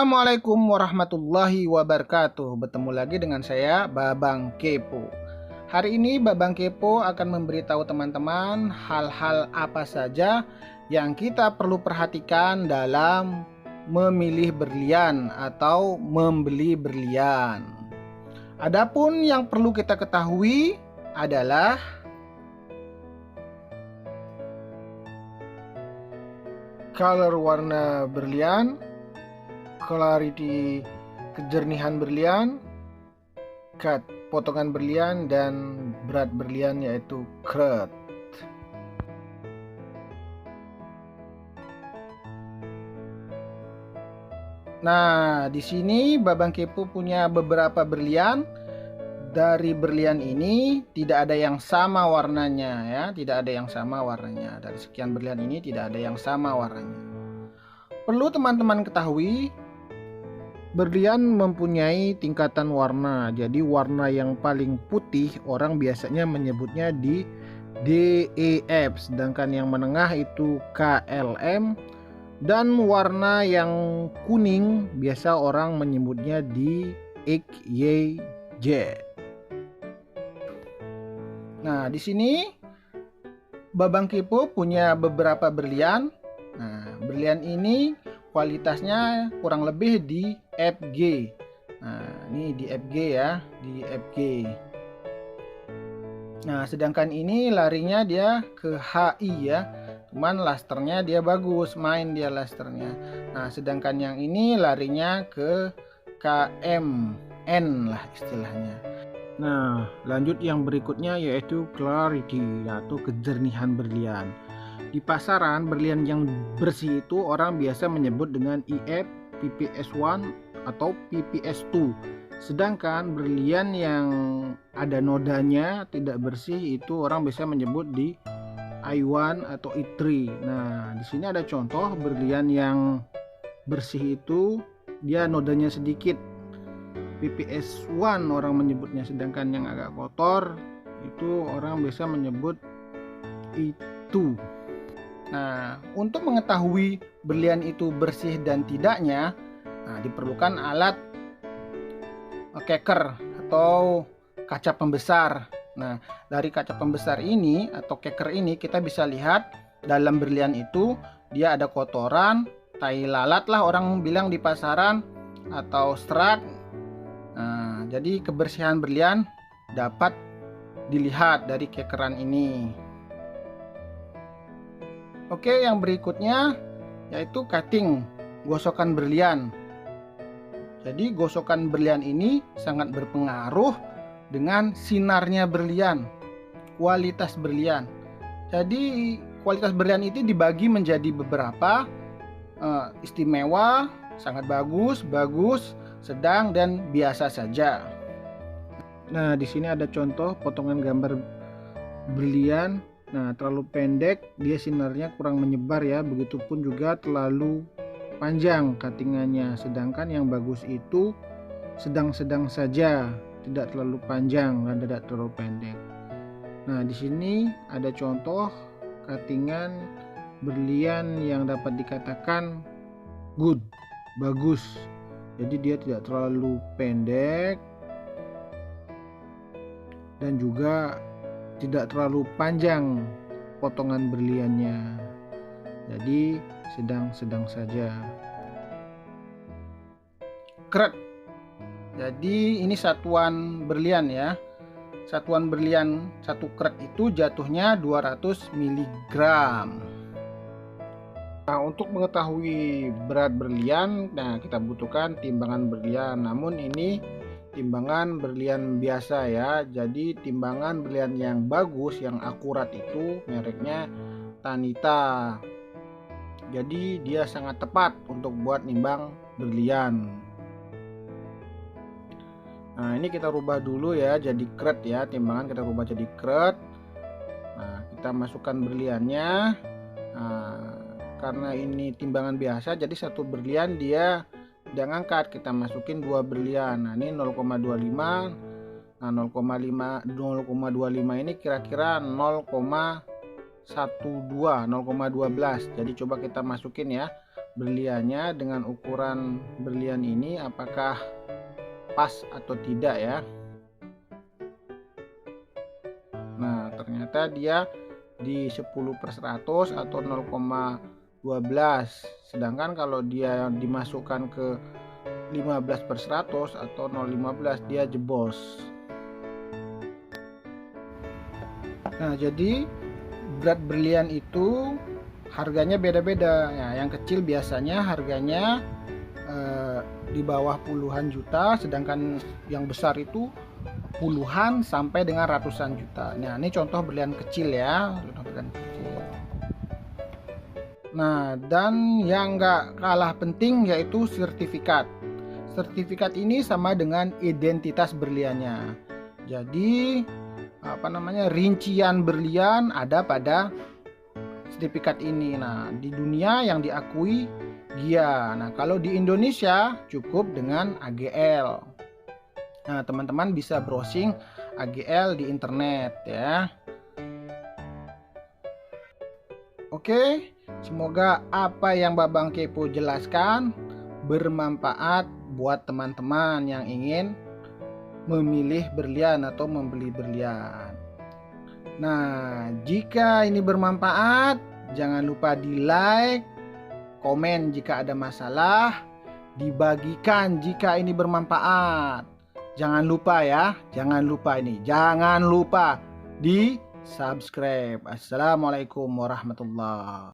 Assalamualaikum warahmatullahi wabarakatuh. Bertemu lagi dengan saya, Babang Kepo. Hari ini Babang Kepo akan memberitahu teman-teman hal-hal apa saja yang kita perlu perhatikan dalam memilih berlian atau membeli berlian. Adapun yang perlu kita ketahui adalah color warna berlian, clarity kejernihan berlian, cut potongan berlian, dan berat berlian yaitu karat. Nah, di sini Babang Kepo punya beberapa berlian. Dari berlian ini tidak ada yang sama warnanya ya, tidak ada yang sama warnanya. Dari sekian berlian ini tidak ada yang sama warnanya. Perlu teman-teman ketahui, berlian mempunyai tingkatan warna. Jadi warna yang paling putih orang biasanya menyebutnya di DEF, sedangkan yang menengah itu KLM, dan warna yang kuning biasa orang menyebutnya di XYZ. Nah, di sini Babang Kepo punya beberapa berlian. Nah, berlian ini kualitasnya kurang lebih di FG. Nah, ini di FG ya, di FG. Nah, sedangkan ini larinya dia ke HI ya. Cuman lasternya dia bagus, main dia lasternya. Nah, sedangkan yang ini larinya ke KMN lah istilahnya. Nah, lanjut yang berikutnya yaitu clarity atau kejernihan berlian. Di pasaran, berlian yang bersih itu orang biasa menyebut dengan IF, PPS1 atau PPS2. Sedangkan berlian yang ada nodanya tidak bersih itu orang biasa menyebut di I1 atau I3. Nah, di sini ada contoh berlian yang bersih itu dia nodanya sedikit, PPS1 orang menyebutnya, sedangkan yang agak kotor itu orang biasa menyebut I2. Nah, untuk mengetahui berlian itu bersih dan tidaknya, diperlukan alat keker atau kaca pembesar. Nah, dari kaca pembesar ini atau keker ini kita bisa lihat dalam berlian itu dia ada kotoran, tai lalat lah orang bilang di pasaran, atau serat. Nah, jadi kebersihan berlian dapat dilihat dari kekeran ini. Oke, yang berikutnya yaitu cutting, gosokan berlian. Jadi gosokan berlian ini sangat berpengaruh dengan sinarnya berlian, kualitas berlian. Jadi kualitas berlian itu dibagi menjadi beberapa, istimewa, sangat bagus, bagus, sedang, dan biasa saja. Nah, di sini ada contoh potongan gambar berlian. Nah, terlalu pendek dia sinarnya kurang menyebar ya, begitupun juga terlalu panjang cuttingannya. Sedangkan yang bagus itu sedang-sedang saja, tidak terlalu panjang dan tidak terlalu pendek. Nah, di sini ada contoh cuttingan berlian yang dapat dikatakan good, bagus. Jadi dia tidak terlalu pendek dan juga tidak terlalu panjang potongan berliannya. Jadi sedang-sedang saja. Karat. Jadi ini satuan berlian ya. Satuan berlian 1 karat itu jatuhnya 200 mg. Nah, untuk mengetahui berat berlian, kita butuhkan timbangan berlian. Namun ini timbangan berlian biasa ya. Jadi timbangan berlian yang bagus, yang akurat itu mereknya Tanita. Jadi dia sangat tepat untuk buat nimbang berlian. Nah, ini kita rubah dulu ya jadi karat ya. Timbangan kita rubah jadi karat. Nah, kita masukkan berliannya. Nah, karena ini timbangan biasa, jadi satu berlian dia tidak ngangkat. Kita masukin 2 berlian. Nah, ini 0,25. Nah, 0,25 ini kira-kira 0,12. Jadi coba kita masukin ya. berliannya dengan ukuran berlian ini apakah pas atau tidak ya. Nah, ternyata dia di 10/100 atau 0,12. Sedangkan kalau dia dimasukkan ke 15/100 atau 0,15 dia jebos. Nah, jadi berat berlian itu harganya beda-beda. Ya, yang kecil biasanya harganya di bawah puluhan juta, sedangkan yang besar itu puluhan sampai dengan ratusan juta. Nah, ini contoh berlian kecil ya. Nah, dan yang nggak kalah penting yaitu sertifikat. Sertifikat ini sama dengan identitas berliannya. Jadi, rincian berlian ada pada sertifikat ini. Nah, di dunia yang diakui GIA. Nah, kalau di Indonesia cukup dengan AGL. Nah, teman-teman bisa browsing AGL di internet ya. Oke, semoga apa yang Babang Kepo jelaskan bermanfaat buat teman-teman yang ingin memilih berlian atau membeli berlian. Nah, jika ini bermanfaat, jangan lupa di like, komen jika ada masalah, dibagikan jika ini bermanfaat. Jangan lupa ya, jangan lupa di subscribe. Assalamualaikum warahmatullahi wabarakatuh.